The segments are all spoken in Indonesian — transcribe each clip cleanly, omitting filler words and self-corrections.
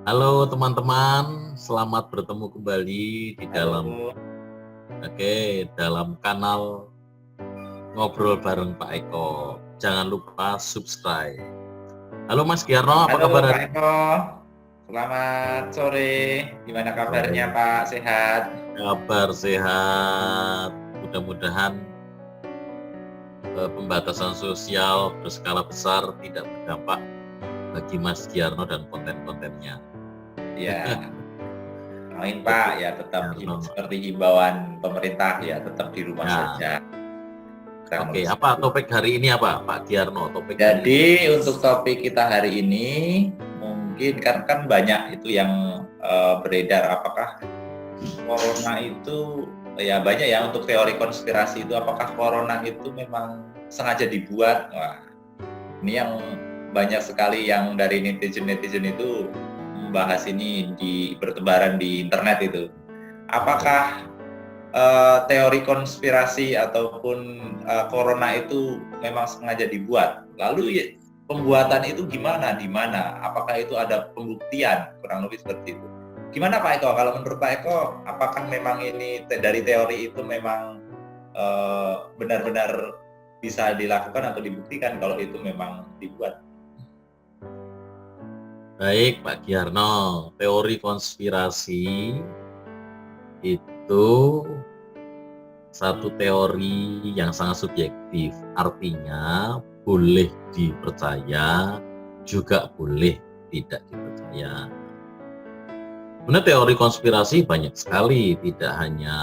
Halo teman-teman, selamat bertemu kembali di Halo, dalam kanal Ngobrol bareng Pak Eko. Jangan lupa subscribe. Halo Mas Giarno, apa halo kabar Pak hari ini? Eko. Selamat sore. Gimana kabarnya Sore. Pak? Sehat? Kabar sehat. Mudah-mudahan pembatasan sosial berskala besar tidak berdampak bagi Mas Giarno dan konten-kontennya. Ya, amin Betul, Pak. Ya, tetap Giarno. seperti himbauan pemerintah ya, tetap di rumah Ya, saja. Kurang oke. lebih Apa seperti itu. topik hari ini apa, Pak Giarno? Topik hari ini. Jadi untuk topik kita hari ini mungkin kan banyak itu yang beredar apakah corona itu ya banyak ya untuk teori konspirasi itu apakah corona itu memang sengaja dibuat. Wah, ini yang banyak sekali yang dari netizen-netizen itu membahas ini di bertebaran di internet itu. Apakah teori konspirasi ataupun corona itu memang sengaja dibuat? Lalu ya, pembuatan itu gimana? Di mana? Apakah itu ada pembuktian? Kurang lebih seperti itu. Gimana Pak Eko? Kalau menurut Pak Eko, apakah memang ini dari teori itu memang benar-benar bisa dilakukan atau dibuktikan kalau itu memang dibuat? Baik, Pak Giarno, teori konspirasi itu satu teori yang sangat subjektif. Artinya boleh dipercaya, juga boleh tidak dipercaya. Sebenarnya teori konspirasi banyak sekali, tidak hanya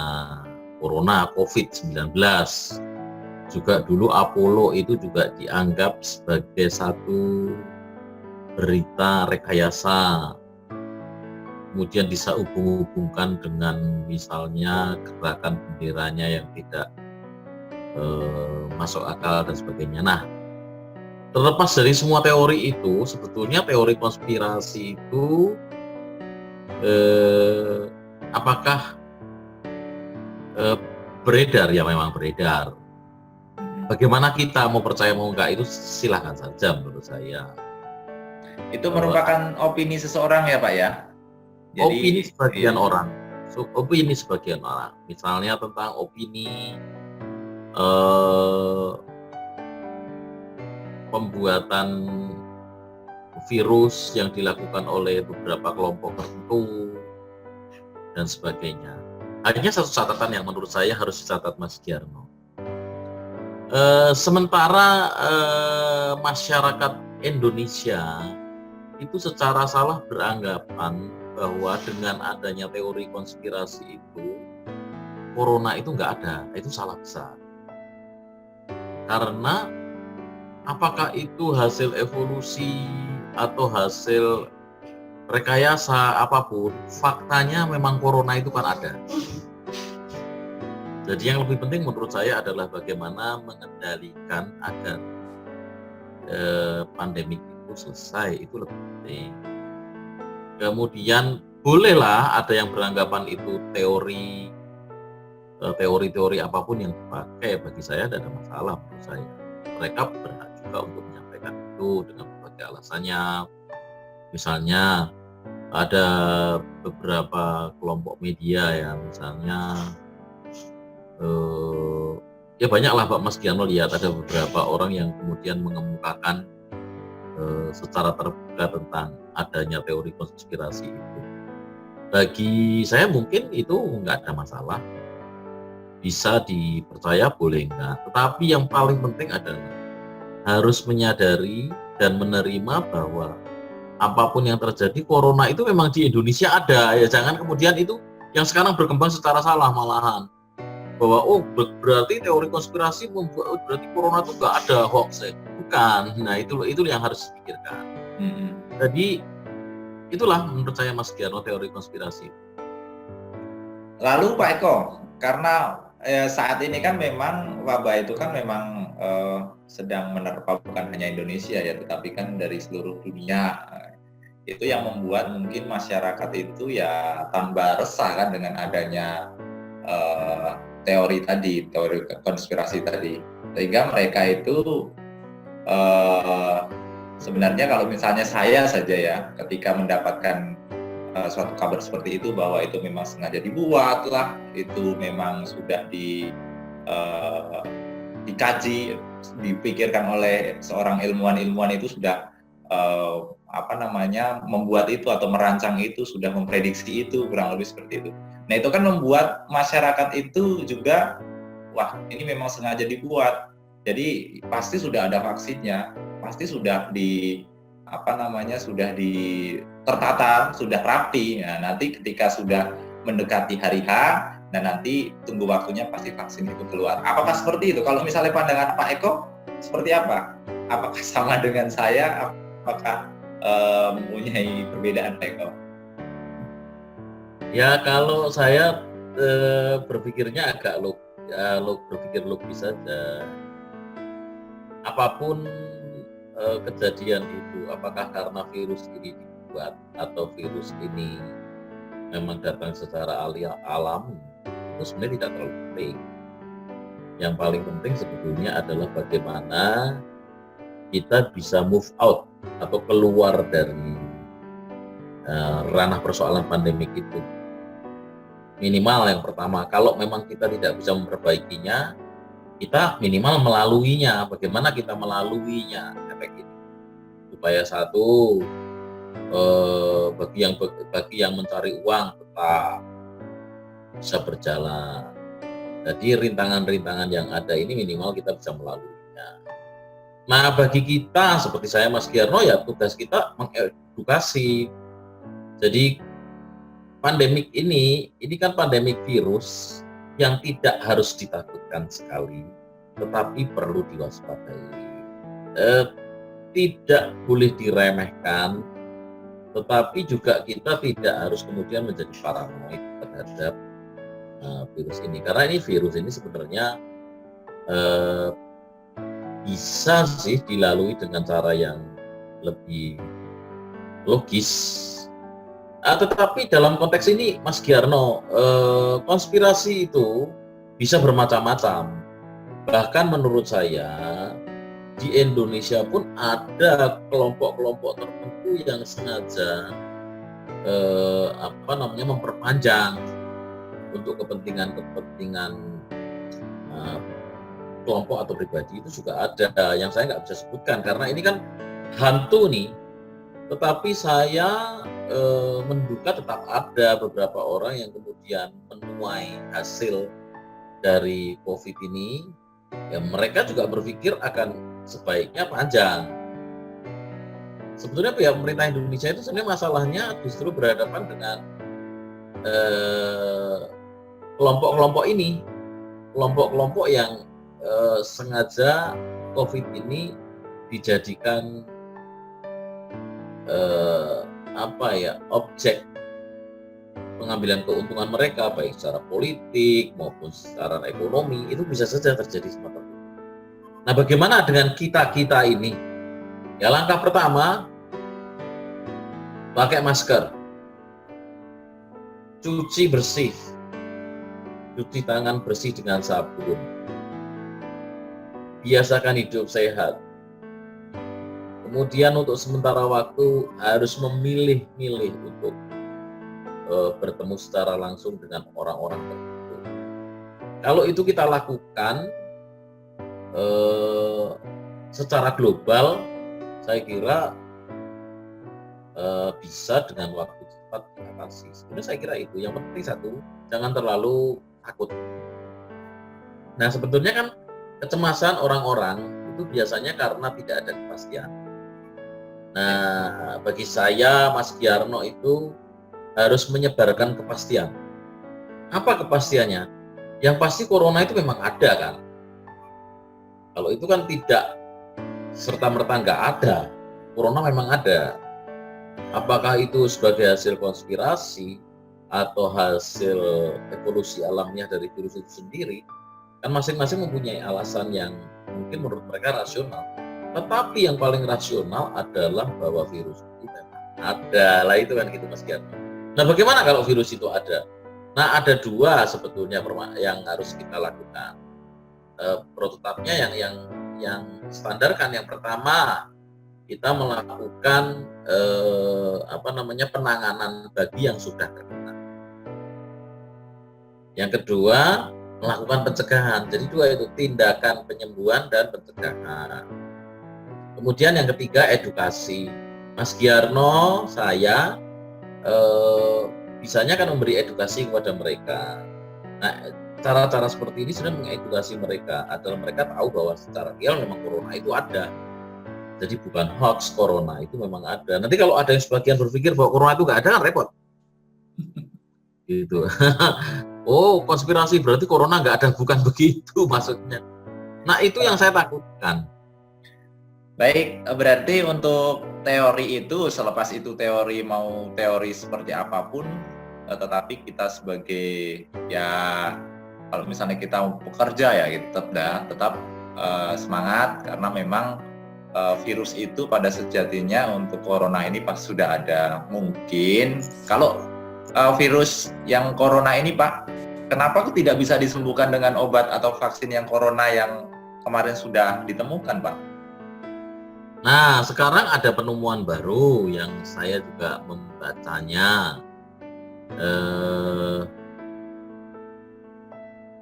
Corona, COVID-19. Juga dulu Apollo itu juga dianggap sebagai satu berita rekayasa, kemudian bisa hubung-hubungkan dengan misalnya gerakan benderanya yang tidak masuk akal dan sebagainya. Nah, terlepas dari semua teori itu, sebetulnya teori konspirasi itu apakah beredar? Ya memang beredar. Bagaimana kita mau percaya mau enggak itu silahkan saja menurut saya. Itu merupakan opini seseorang ya Pak ya? Opini Jadi sebagian ya, orang, opini sebagian orang, misalnya tentang opini eh, pembuatan virus yang dilakukan oleh beberapa kelompok tertentu dan sebagainya. Hanya satu catatan yang menurut saya harus dicatat Mas Giarno. Sementara masyarakat Indonesia itu secara salah beranggapan bahwa dengan adanya teori konspirasi itu corona itu nggak ada, itu salah besar. Karena apakah itu hasil evolusi atau hasil rekayasa apapun, faktanya memang corona itu kan ada. Jadi yang lebih penting menurut saya adalah bagaimana mengendalikan agar pandemik itu selesai, itu lebih penting. Kemudian bolehlah ada yang beranggapan itu teori-teori apapun yang dipakai, bagi saya tidak ada masalah menurut saya. Mereka berhak juga untuk menyampaikan itu dengan berbagai alasannya. Misalnya ada beberapa kelompok media yang misalnya ya banyaklah Pak Mas Giano lihat ada beberapa orang yang kemudian mengemukakan secara terbuka tentang adanya teori konspirasi itu. Bagi saya mungkin itu nggak ada masalah, bisa dipercaya boleh enggak. Tetapi yang paling penting adalah harus menyadari dan menerima bahwa apapun yang terjadi, corona itu memang di Indonesia ada. Ya jangan kemudian itu yang sekarang berkembang secara salah malahan. Bahwa berarti teori konspirasi membuat berarti corona itu nggak ada hoax ya. Bukan. Nah itu yang harus dipikirkan. Jadi itulah menurut saya Mas Giano teori konspirasi. lalu Pak Eko, karena saat ini kan memang wabah itu kan memang sedang menerpa bukan hanya Indonesia ya, tetapi kan dari seluruh dunia. Itu yang membuat mungkin masyarakat itu ya tambah resah kan dengan adanya teori konspirasi tadi, sehingga mereka itu sebenarnya kalau misalnya saya saja ya, ketika mendapatkan suatu kabar seperti itu bahwa itu memang sengaja dibuat lah, itu memang sudah dikaji, dipikirkan oleh seorang ilmuwan itu sudah membuat itu atau merancang itu, sudah memprediksi itu, kurang lebih seperti itu. Nah itu kan membuat masyarakat itu juga, wah ini memang sengaja dibuat, jadi pasti sudah ada vaksinnya, pasti sudah tertata, sudah rapi. Nah, nanti ketika sudah mendekati hari H, dan nanti tunggu waktunya pasti vaksin itu keluar. Apakah seperti itu? Kalau misalnya pandangan Pak Eko seperti apa? Apakah sama dengan saya? Apakah mempunyai perbedaan, Pak Eko? Ya kalau saya berpikirnya agak berpikir logis saja. Apapun kejadian itu, apakah karena virus ini dibuat atau virus ini memang datang secara alami, itu sebenarnya tidak terlalu penting. Yang paling penting sebetulnya adalah bagaimana kita bisa move out atau keluar dari ranah persoalan pandemik itu. Minimal yang pertama, kalau memang kita tidak bisa memperbaikinya, kita minimal melaluinya. Bagaimana kita melaluinya efek ini? Supaya satu, bagi yang mencari uang tetap bisa berjalan. Jadi rintangan-rintangan yang ada ini minimal kita bisa melaluinya. Nah bagi kita seperti saya Mas Giyarno, ya tugas kita mengedukasi. Jadi pandemik ini kan pandemik virus yang tidak harus ditakutkan sekali, tetapi perlu diwaspadai. Tidak boleh diremehkan, tetapi juga kita tidak harus kemudian menjadi paranoid terhadap virus ini. Karena ini virus ini sebenarnya bisa sih dilalui dengan cara yang lebih logis. Tetapi dalam konteks ini Mas Giyarno, konspirasi itu bisa bermacam-macam. Bahkan menurut saya di Indonesia pun ada kelompok-kelompok tertentu yang sengaja memperpanjang untuk kepentingan kelompok atau pribadi. Itu juga ada yang saya nggak bisa sebutkan karena ini kan hantu nih. Tetapi saya menduga tetap ada beberapa orang yang kemudian menuai hasil dari COVID ini, ya mereka juga berpikir akan sebaiknya panjang. Sebetulnya pihak pemerintah Indonesia itu sebenarnya masalahnya justru berhadapan dengan kelompok-kelompok ini, kelompok-kelompok yang sengaja COVID ini dijadikan objek pengambilan keuntungan mereka, baik secara politik maupun secara ekonomi. Itu bisa saja terjadi semacam itu. Nah bagaimana dengan kita ini? Ya langkah pertama, pakai masker, cuci bersih, cuci tangan bersih dengan sabun, biasakan hidup sehat. Kemudian untuk sementara waktu harus memilih-milih untuk bertemu secara langsung dengan orang-orang tertentu. Kalau itu kita lakukan secara global, saya kira bisa dengan waktu cepat diatasi. Sebenarnya saya kira itu. Yang penting satu, jangan terlalu takut. Nah sebetulnya kan kecemasan orang-orang itu biasanya karena tidak ada kepastian. Nah, bagi saya, Mas Giyarno itu harus menyebarkan kepastian. Apa kepastiannya? Yang pasti corona itu memang ada kan? Kalau itu kan tidak serta-merta nggak ada. Corona memang ada. Apakah itu sebagai hasil konspirasi atau hasil evolusi alamiah dari virus itu sendiri? Kan masing-masing mempunyai alasan yang mungkin menurut mereka rasional. Tetapi yang paling rasional adalah bahwa virus itu memang ada. Lah itu kan gitu Mas Giyarno. Nah bagaimana kalau virus itu ada? Nah ada dua sebetulnya yang harus kita lakukan. Prototipnya yang standar kan, yang pertama kita melakukan penanganan bagi yang sudah terkena. Yang kedua, melakukan pencegahan. Jadi dua itu, tindakan penyembuhan dan pencegahan. Kemudian yang ketiga, edukasi. Mas Giarno, saya bisanya kan memberi edukasi kepada mereka. Nah, cara-cara seperti ini sudah mengedukasi mereka agar mereka tahu bahwa secara real memang corona itu ada. Jadi bukan hoax, corona itu memang ada. Nanti kalau ada yang sebagian berpikir bahwa corona itu nggak ada, kan repot. Gitu. Oh, konspirasi berarti corona nggak ada, bukan begitu maksudnya. Nah, itu yang saya takutkan. Baik, berarti untuk teori itu, selepas itu teori mau teori seperti apapun, tetapi kita sebagai kalau misalnya kita bekerja ya, gitu, tetap semangat karena memang virus itu pada sejatinya untuk corona ini pas sudah ada. Mungkin kalau virus yang corona ini Pak, kenapa tidak bisa disembuhkan dengan obat atau vaksin yang corona yang kemarin sudah ditemukan Pak? Nah, sekarang ada penemuan baru yang saya juga membacanya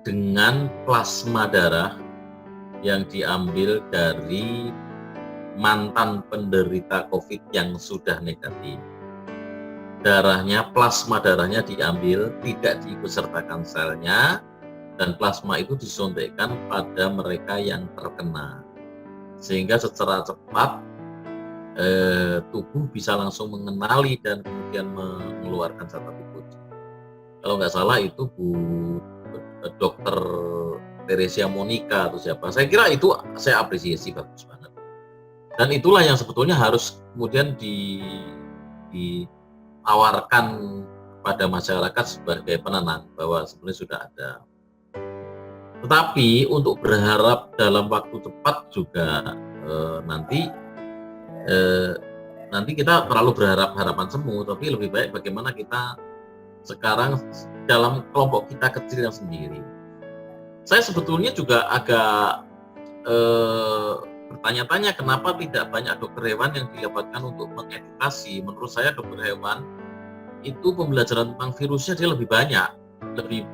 dengan plasma darah yang diambil dari mantan penderita COVID yang sudah negatif. Plasma darahnya diambil, tidak diikutsertakan selnya, dan plasma itu disuntikkan pada mereka yang terkena. Sehingga secara cepat tubuh bisa langsung mengenali dan kemudian mengeluarkan zat antibodi. Kalau nggak salah itu Dokter Teresia Monica atau siapa. Saya kira itu saya apresiasi, bagus banget. Dan itulah yang sebetulnya harus kemudian ditawarkan pada masyarakat sebagai penenang bahwa sebenarnya sudah ada. Tetapi untuk berharap dalam waktu cepat juga nanti kita terlalu berharap harapan semu, tapi lebih baik bagaimana kita sekarang dalam kelompok kita kecil yang sendiri. Saya sebetulnya juga agak bertanya-tanya kenapa tidak banyak dokter hewan yang dilibatkan untuk mengedukasi. Menurut saya dokter hewan itu pembelajaran tentang virusnya dia lebih banyak, lebih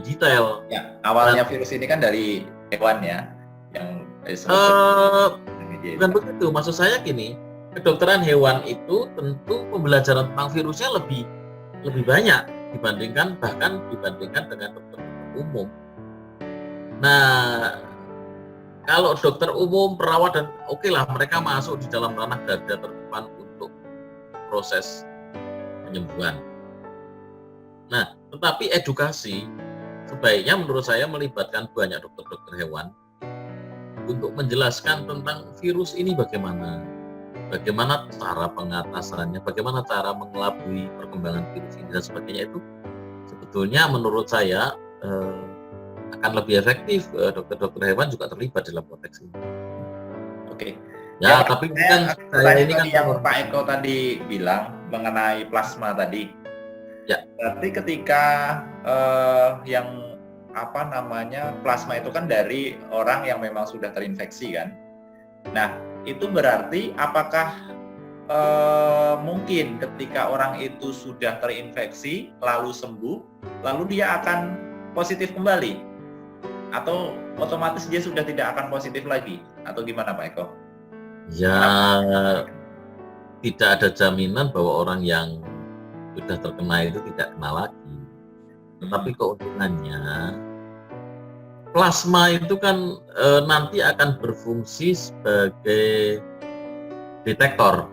detail. Ya, awalnya virus ini kan dari hewan ya, yang bukan begitu. Maksud saya gini, kedokteran hewan itu tentu pembelajaran tentang virusnya lebih banyak dibandingkan dengan dokter umum. Nah, kalau dokter umum, perawat dan oke lah mereka masuk di dalam ranah garda terdepan untuk proses penyembuhan. Nah, tetapi edukasi sebaiknya menurut saya melibatkan banyak dokter-dokter hewan untuk menjelaskan tentang virus ini bagaimana cara pengatasannya, bagaimana cara mengelabui perkembangan virus ini dan sebagainya. Itu sebetulnya menurut saya akan lebih efektif. Dokter-dokter hewan juga terlibat dalam konteks ini. Oke. Ya, tapi kan saya ini kan yang Pak Eko tadi bilang mengenai plasma tadi. Ya. Berarti ketika yang plasma itu kan dari orang yang memang sudah terinfeksi kan. Nah, itu berarti apakah mungkin ketika orang itu sudah terinfeksi lalu sembuh, lalu dia akan positif kembali? Atau otomatis dia sudah tidak akan positif lagi? Atau gimana Pak Eko? Ya, tidak ada jaminan bahwa orang yang sudah terkena itu tidak kena lagi. Tetapi keuntungannya plasma itu kan nanti akan berfungsi sebagai detektor.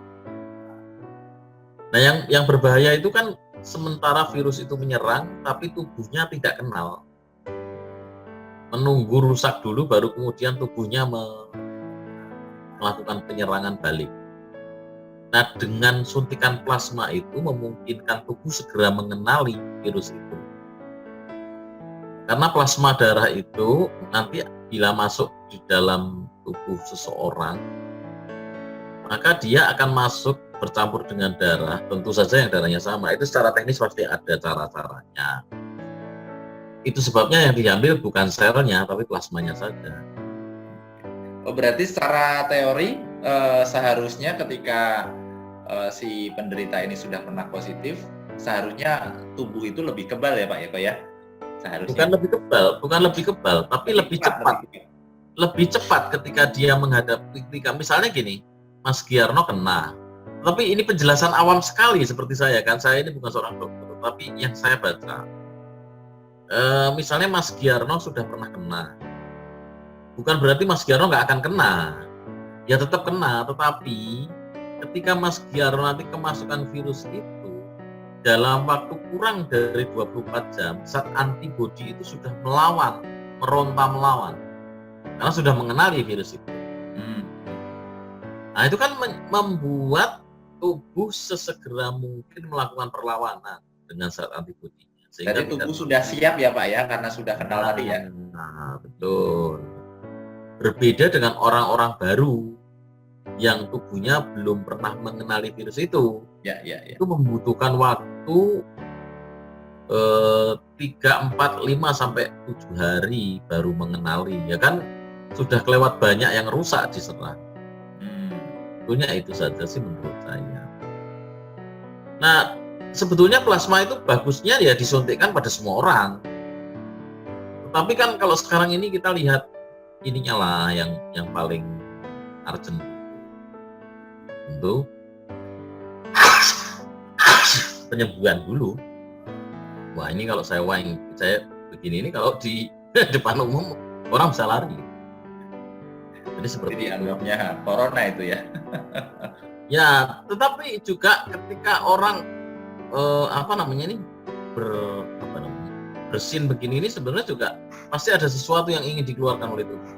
Nah, yang berbahaya itu kan sementara virus itu menyerang tapi tubuhnya tidak kenal. Menunggu rusak dulu baru kemudian tubuhnya melakukan penyerangan balik. Nah, dengan suntikan plasma itu memungkinkan tubuh segera mengenali virus itu. Karena plasma darah itu nanti bila masuk di dalam tubuh seseorang, maka dia akan masuk bercampur dengan darah, tentu saja yang darahnya sama. Itu secara teknis pasti ada cara-caranya. Itu sebabnya yang diambil bukan selnya, tapi plasmanya saja. Oh, berarti secara teori seharusnya ketika si penderita ini sudah pernah positif, seharusnya tubuh itu lebih kebal ya Pak Eko ya? Bukan Seharusnya. lebih kebal, tapi lebih cepat. Lebih cepat ketika dia menghadapi, misalnya gini, Mas Giarno kena, tapi ini penjelasan awam sekali seperti saya kan, saya ini bukan seorang dokter, tapi yang saya baca, misalnya Mas Giarno sudah pernah kena, bukan berarti Mas Giarno nggak akan kena, ya tetap kena, tetapi ketika Mas Giarno nanti kemasukan virus itu, dalam waktu kurang dari 24 jam, zat antibodi itu sudah meronta melawan. Karena sudah mengenali virus itu. Nah itu kan membuat tubuh sesegera mungkin melakukan perlawanan dengan zat antibodi. Jadi tubuh sudah siap ya Pak ya, karena sudah kenal tadi ya. Nah betul. Berbeda dengan orang-orang baru yang tubuhnya belum pernah mengenali virus itu. Ya. Itu membutuhkan waktu 3, 4, 5 sampai 7 hari baru mengenali, ya kan sudah kelewat banyak yang rusak diserang. Tentunya itu saja sih menurut saya. Nah, sebetulnya plasma itu bagusnya ya disuntikkan pada semua orang. Tetapi kan kalau sekarang ini kita lihat ininya lah yang paling urgent. Untuk penyembuhan dulu. Wah ini kalau saya begini ini kalau di depan umum orang bisa lari. Jadi seperti dianggapnya corona itu ya. Ya, tetapi juga ketika orang bersin begini ini sebenarnya juga pasti ada sesuatu yang ingin dikeluarkan oleh tubuh.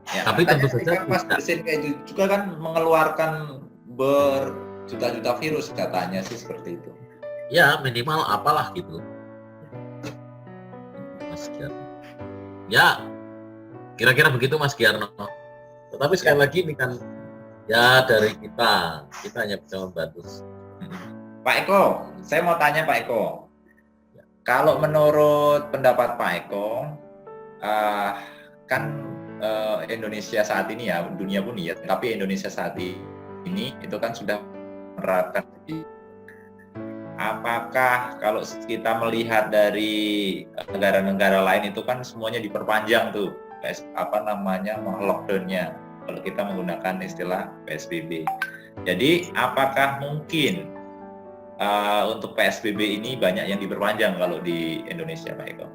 Ya, tapi tentu saja pas bersin kayak juga kan mengeluarkan berjuta-juta virus katanya sih seperti itu. Ya minimal apalah gitu. Mas Giarno. Ya kira-kira begitu Mas Giarno. Tetapi sekali lagi ini kan ya dari kita hanya bisa membantu. Pak Eko, saya mau tanya Pak Eko. Ya. Kalau menurut pendapat Pak Eko, kan Indonesia saat ini ya, dunia pun ya, tapi Indonesia saat ini itu kan sudah menerapkan. Apakah kalau kita melihat dari negara-negara lain itu kan semuanya diperpanjang tuh, lockdown-nya, kalau kita menggunakan istilah PSBB. Jadi apakah mungkin untuk PSBB ini banyak yang diperpanjang kalau di Indonesia, Pak Eko?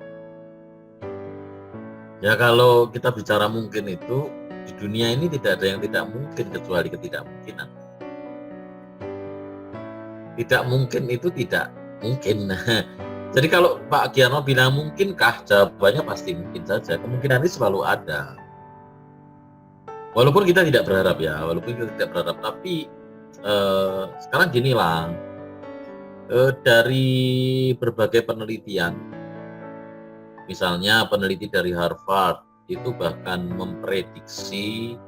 Ya kalau kita bicara mungkin itu, di dunia ini tidak ada yang tidak mungkin kecuali ketidakmungkinan. Tidak mungkin itu tidak mungkin. Jadi kalau Pak Giarno bilang mungkinkah, jawabannya pasti mungkin saja. Kemungkinan ini selalu ada. Walaupun kita tidak berharap ya, tapi sekarang ginilah, dari berbagai penelitian, misalnya peneliti dari Harvard itu bahkan memprediksi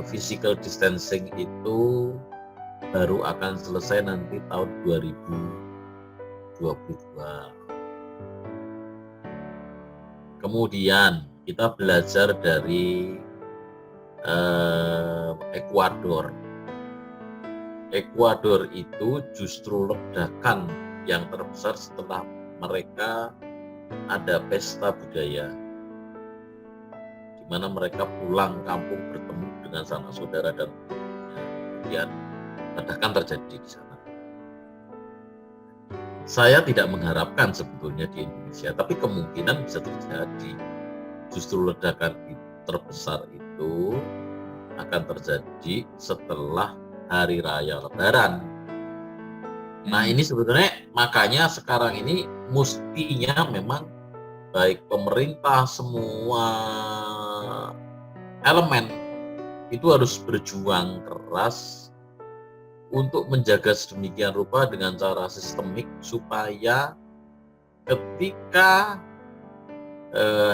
physical distancing itu baru akan selesai nanti tahun 2022. Kemudian kita belajar dari Ekuador. Ekuador itu justru ledakan yang terbesar setelah mereka ada pesta budaya, di mana mereka pulang kampung bertemu dengan sanak saudara dan kemudian ledakan terjadi di sana. Saya tidak mengharapkan sebetulnya di Indonesia, tapi kemungkinan bisa terjadi. Justru ledakan terbesar itu akan terjadi setelah Hari Raya Lebaran. Nah ini sebetulnya makanya sekarang ini mestinya memang baik pemerintah, semua elemen itu harus berjuang keras untuk menjaga sedemikian rupa dengan cara sistemik supaya ketika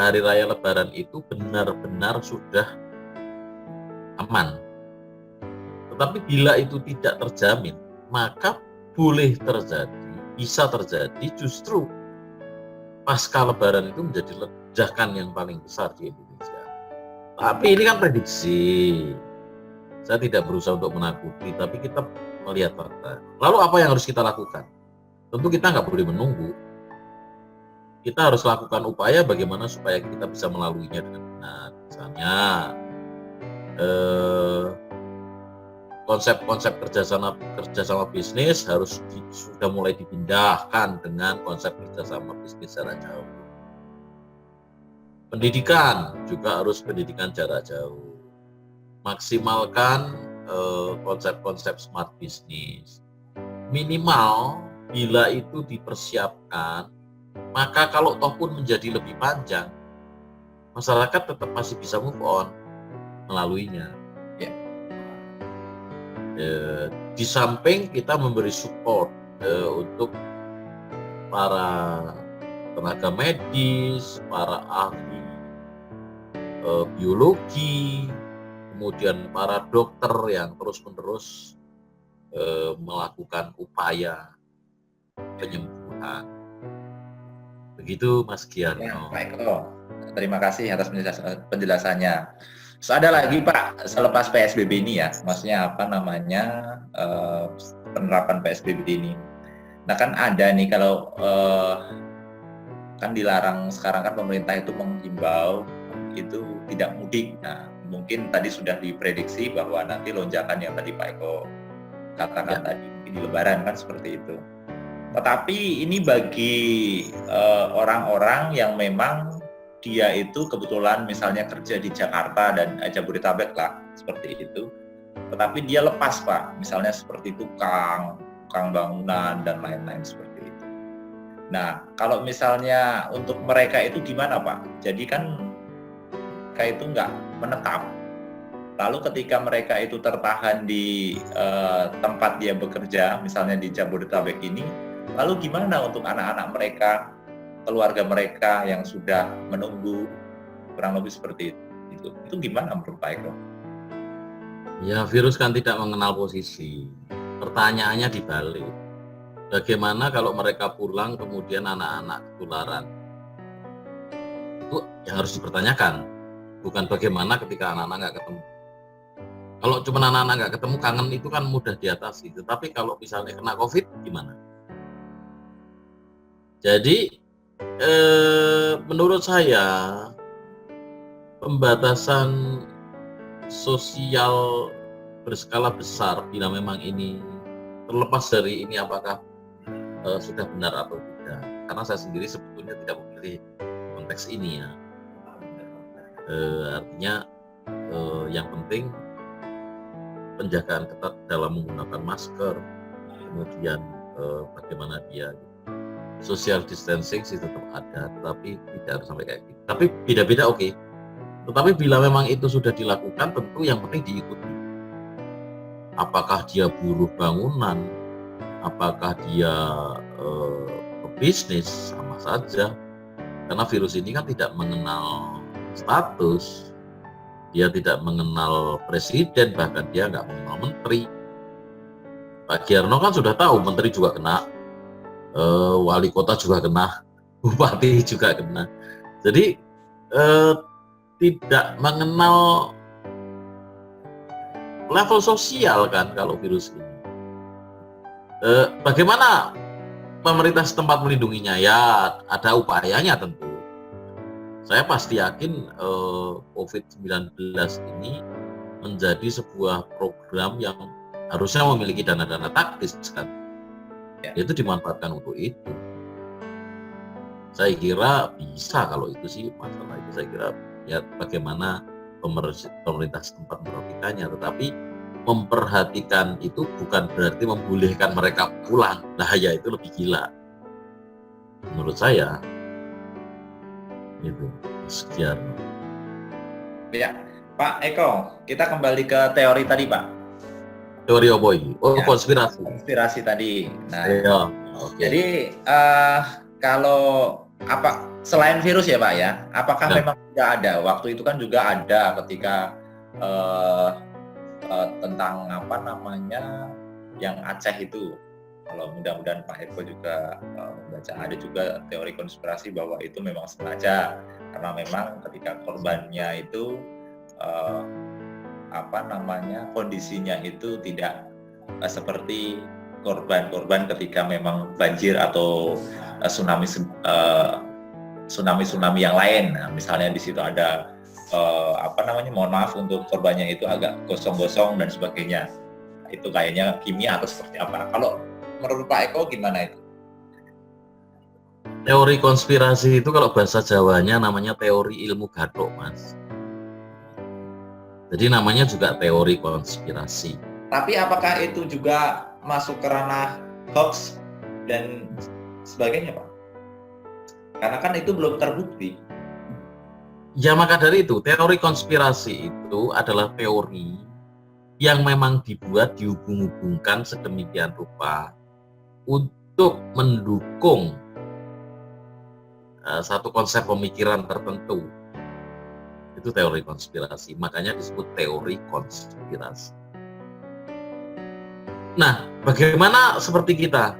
Hari Raya Lebaran itu benar-benar sudah aman. Tetapi bila itu tidak terjamin, maka boleh terjadi, bisa terjadi justru pasca Lebaran itu menjadi lonjakan yang paling besar di Indonesia. Tapi ini kan prediksi. Saya tidak berusaha untuk menakuti, tapi kita melihat fakta. Lalu apa yang harus kita lakukan? Tentu kita nggak boleh menunggu. Kita harus lakukan upaya bagaimana supaya kita bisa melaluinya dengan benar. Misalnya konsep-konsep kerjasama bisnis harus sudah mulai dipindahkan dengan konsep kerjasama bisnis jarak jauh. Pendidikan juga harus pendidikan jarak jauh. Maksimalkan konsep-konsep smart business. Minimal bila itu dipersiapkan, maka kalau toh pun menjadi lebih panjang, masyarakat tetap masih bisa move on melaluinya. Ya. Di samping kita memberi support untuk para tenaga medis, para ahli biologi, kemudian para dokter yang terus-menerus melakukan upaya penyembuhan. Begitu Mas Giarno. Ya, Pak Eko, terima kasih atas penjelasannya. So, ada lagi Pak, selepas PSBB ini ya, maksudnya apa namanya penerapan PSBB ini. Nah kan ada nih kalau kan dilarang sekarang kan pemerintah itu menghimbau itu tidak mudik. Nah mungkin tadi sudah diprediksi bahwa nanti lonjakan yang tadi Pak Eko katakan tadi di Lebaran kan seperti itu. Tetapi ini bagi orang-orang yang memang dia itu kebetulan misalnya kerja di Jakarta dan Jabodetabek lah seperti itu. Tetapi dia lepas Pak, misalnya seperti tukang bangunan dan lain-lain seperti itu. Nah kalau misalnya untuk mereka itu gimana Pak? Jadi kan mereka itu nggak menetap. Lalu ketika mereka itu tertahan di tempat dia bekerja, misalnya di Jabodetabek ini, lalu gimana untuk anak-anak mereka, keluarga mereka yang sudah menunggu, kurang lebih seperti itu? Itu gimana menurut Pak Eko? Ya, virus kan tidak mengenal posisi. Pertanyaannya dibalik. Bagaimana kalau mereka pulang kemudian anak-anak ketularan? Itu yang harus dipertanyakan. Bukan bagaimana ketika anak-anak nggak ketemu. Kalau cuma anak-anak nggak ketemu, kangen itu kan mudah diatasi. Tetapi kalau misalnya kena COVID, gimana? Jadi, menurut saya, pembatasan sosial berskala besar, bila memang ini terlepas dari ini apakah sudah benar atau tidak. Karena saya sendiri sebetulnya tidak memilih konteks ini ya. Artinya yang penting penjagaan ketat dalam menggunakan masker, kemudian bagaimana dia social distancing sih tetap ada, tetapi tidak harus sampai kayak gitu. Tapi beda-beda oke. Tetapi bila memang itu sudah dilakukan, tentu yang penting diikuti. Apakah dia buruh bangunan, apakah dia pebisnis, sama saja. Karena virus ini kan tidak mengenal status, dia tidak mengenal presiden, bahkan dia nggak mengenal menteri. Pak Giarno kan sudah tahu, menteri juga kena, wali kota juga kena, bupati juga kena. Jadi tidak mengenal level sosial kan kalau virus ini. Bagaimana pemerintah setempat melindunginya? Ya ada upayanya tentu. Saya pasti yakin COVID-19 ini menjadi sebuah program yang harusnya memiliki dana-dana taktis kan. Itu dimanfaatkan untuk itu. Saya kira bisa kalau itu sih masalah itu. Saya kira ya bagaimana pemerintah setempat memperhatikannya, tetapi memperhatikan itu bukan berarti membolehkan mereka pulang. Nah ya itu lebih gila menurut saya. Itu sekian. Ya, Pak Eko, kita kembali ke teori tadi, Pak. Teori apa ini? Oh, ya, konspirasi. Konspirasi tadi. Nah, ya, okay. Jadi kalau apa selain virus ya, Pak ya, apakah memang tidak ada? Waktu itu kan juga ada ketika tentang apa namanya yang Aceh itu Kalau mudah-mudahan Pak Eko juga membaca, ada juga teori konspirasi bahwa itu memang sengaja, karena memang ketika korbannya itu kondisinya itu tidak seperti korban-korban ketika memang banjir atau tsunami yang lain. Nah, misalnya di situ ada mohon maaf untuk korbannya itu agak gosong-gosong dan sebagainya. Itu kayaknya kimia atau seperti apa. Kalau menurut Pak Eko gimana itu? Teori konspirasi itu kalau bahasa Jawanya namanya teori ilmu gathuk, Mas. Jadi namanya juga teori konspirasi. Tapi apakah itu juga masuk ke ranah hoax dan sebagainya, Pak? Karena kan itu belum terbukti. Ya maka dari itu, teori konspirasi itu adalah teori yang memang dibuat, dihubung-hubungkan sedemikian rupa untuk mendukung satu konsep pemikiran tertentu. Itu teori konspirasi, makanya disebut teori konspirasi. Nah, bagaimana seperti kita?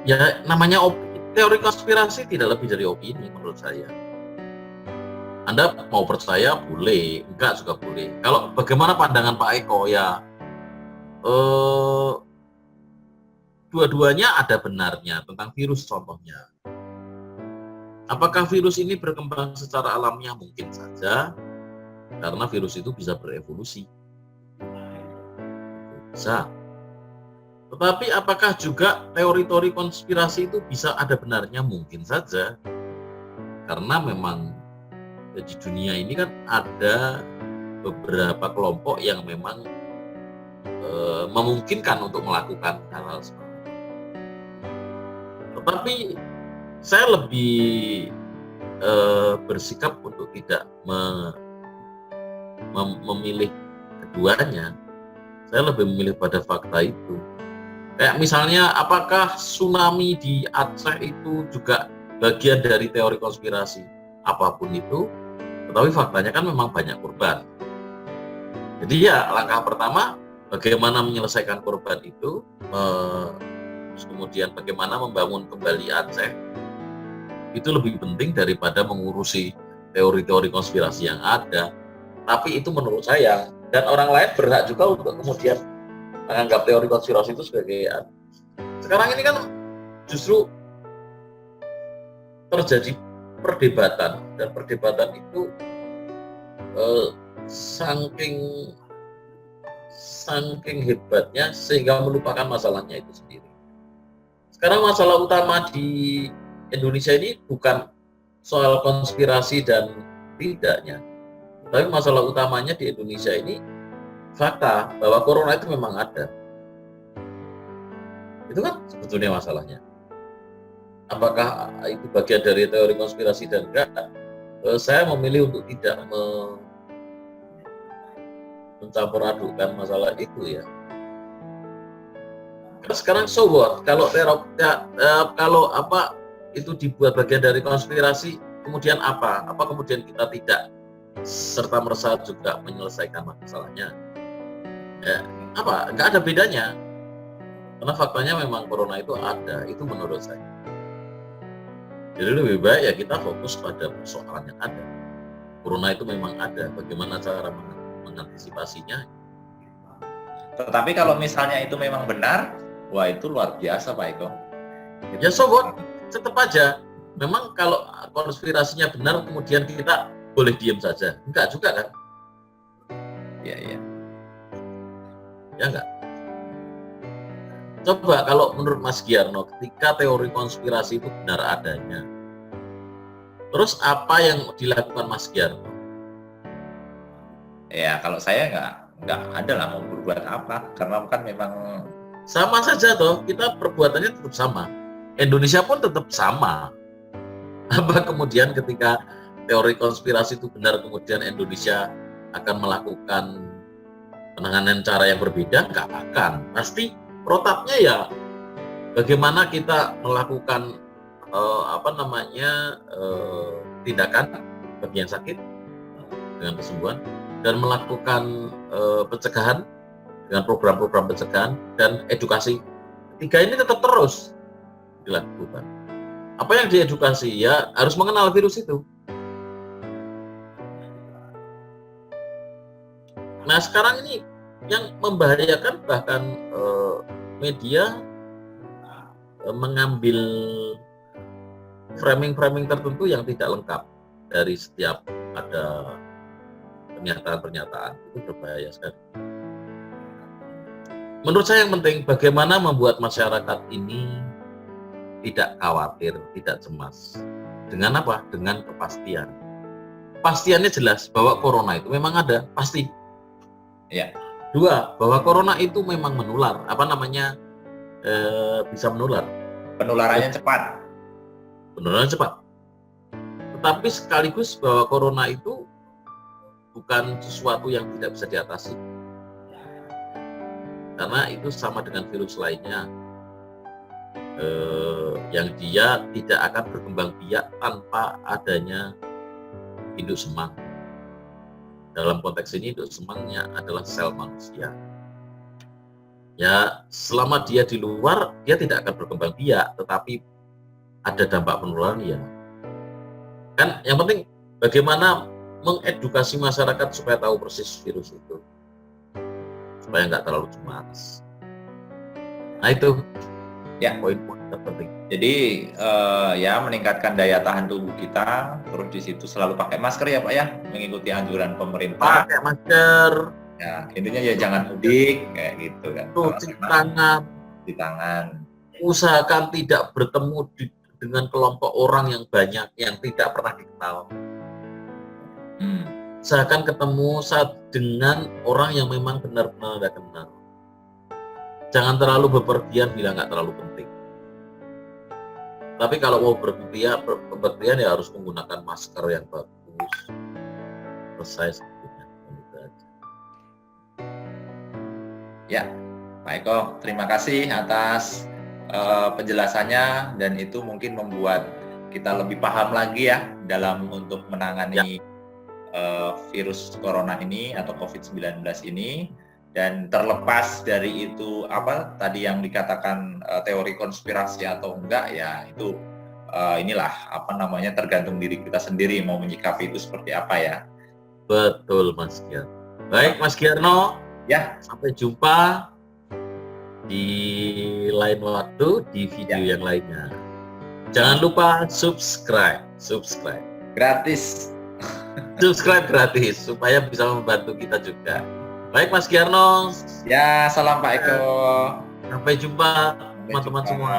Ya namanya teori konspirasi tidak lebih dari opini menurut saya. Anda mau percaya boleh, enggak juga boleh. Kalau bagaimana pandangan Pak Eko ya, dua-duanya ada benarnya tentang virus contohnya. Apakah virus ini berkembang secara alamiah? Mungkin saja, karena virus itu bisa berevolusi. Bisa. Tetapi apakah juga teori-teori konspirasi itu bisa ada benarnya? Mungkin saja. Karena memang di dunia ini kan ada beberapa kelompok yang memang memungkinkan untuk melakukan hal-hal seperti itu. Tetapi saya lebih bersikap untuk tidak memilih keduanya. Saya lebih memilih pada fakta itu. Kayak misalnya, apakah tsunami di Aceh itu juga bagian dari teori konspirasi? Apapun itu, tetapi faktanya kan memang banyak korban. Jadi ya langkah pertama bagaimana menyelesaikan korban itu, terus kemudian bagaimana membangun kembali Aceh, itu lebih penting daripada mengurusi teori-teori konspirasi yang ada. Tapi itu menurut saya, dan orang lain berhak juga untuk kemudian menganggap teori konspirasi itu sebagai sekarang ini kan justru terjadi perdebatan, dan perdebatan itu saking hebatnya sehingga melupakan masalahnya itu sendiri. Sekarang masalah utama di Indonesia ini bukan soal konspirasi dan tidaknya, tapi masalah utamanya di Indonesia ini fakta bahwa corona itu memang ada. Itu kan sebetulnya masalahnya. Apakah itu bagian dari teori konspirasi dan enggak? Saya memilih untuk tidak mencampur adukan masalah itu ya. Karena sekarang so what? Kalau itu dibuat bagian dari konspirasi, kemudian apa? Apa kemudian kita tidak serta merta juga menyelesaikan masalahnya? Ya, nggak ada bedanya, karena faktanya memang corona itu ada, itu menurut saya. Jadi lebih baik ya kita fokus pada persoalan yang ada. Corona itu memang ada, bagaimana cara mengantisipasinya. Tetapi kalau misalnya itu memang benar, wah itu luar biasa Pak Eko. Ya sobat, tetap aja. Memang kalau konspirasinya benar, kemudian kita boleh diam saja. Enggak juga kan? Iya. Ya enggak? Coba kalau menurut Mas Giarno, ketika teori konspirasi itu benar adanya, terus apa yang dilakukan Mas Giarno? Ya kalau saya nggak ada lah mau berbuat apa, karena kan memang sama saja toh, kita perbuatannya tetap sama. Indonesia pun tetap sama. Apa kemudian ketika teori konspirasi itu benar, kemudian Indonesia akan melakukan penanganan cara yang berbeda? Nggak akan. Pasti protapnya ya bagaimana kita melakukan tindakan bagi yang sakit dengan kesembuhan, dan melakukan pencegahan dengan program-program pencegahan dan edukasi tiga ini tetap terus dilakukan. Apa yang diedukasi? Ya harus mengenal virus itu. Nah sekarang ini yang membahayakan bahkan media mengambil framing-framing tertentu yang tidak lengkap dari setiap ada pernyataan-pernyataan, itu berbahaya sekali. Menurut saya yang penting bagaimana membuat masyarakat ini tidak khawatir, tidak cemas. Dengan apa? Dengan kepastian. Pastiannya jelas bahwa corona itu memang ada, pasti. Ya. Dua, bahwa corona itu memang menular, bisa menular. Penularannya cepat. Penularannya cepat. Tetapi sekaligus bahwa corona itu bukan sesuatu yang tidak bisa diatasi. Karena itu sama dengan virus lainnya, yang dia tidak akan berkembang biak tanpa adanya induk semang. Dalam konteks ini induk semangnya adalah sel manusia. Ya, selama dia di luar, dia tidak akan berkembang biak, tetapi ada dampak penularan ya. Kan yang penting bagaimana mengedukasi masyarakat supaya tahu persis virus itu, supaya nggak terlalu cemas. Nah itu ya poin-poin terpenting. Jadi ya meningkatkan daya tahan tubuh kita, terus di situ selalu pakai masker ya Pak ya, mengikuti anjuran pemerintah. Pakai masker. Ya intinya ya jangan mudik kayak gitu kan. Cuci tangan. Di tangan. Usahakan tidak bertemu dengan kelompok orang yang banyak yang tidak pernah dikenal. Usahakan ketemu dengan orang yang memang benar-benar Anda kenal. Jangan terlalu bepergian bila nggak terlalu penting. Tapi kalau mau bepergian ya harus menggunakan masker yang bagus. Selesai sebetulnya. Ya, Pak Eko, terima kasih atas penjelasannya, dan itu mungkin membuat kita lebih paham lagi ya dalam untuk menangani virus corona ini atau COVID-19 ini. Dan terlepas dari itu apa tadi yang dikatakan teori konspirasi atau enggak ya, itu inilah tergantung diri kita sendiri mau menyikapi itu seperti apa ya. Betul Mas Giarno. Baik Mas Giarno, ya sampai jumpa di lain waktu di video yang lainnya. Jangan lupa subscribe gratis. Subscribe gratis supaya bisa membantu kita juga. Baik Mas Giarno. Ya, salam Pak Eko. Sampai jumpa teman-teman semua.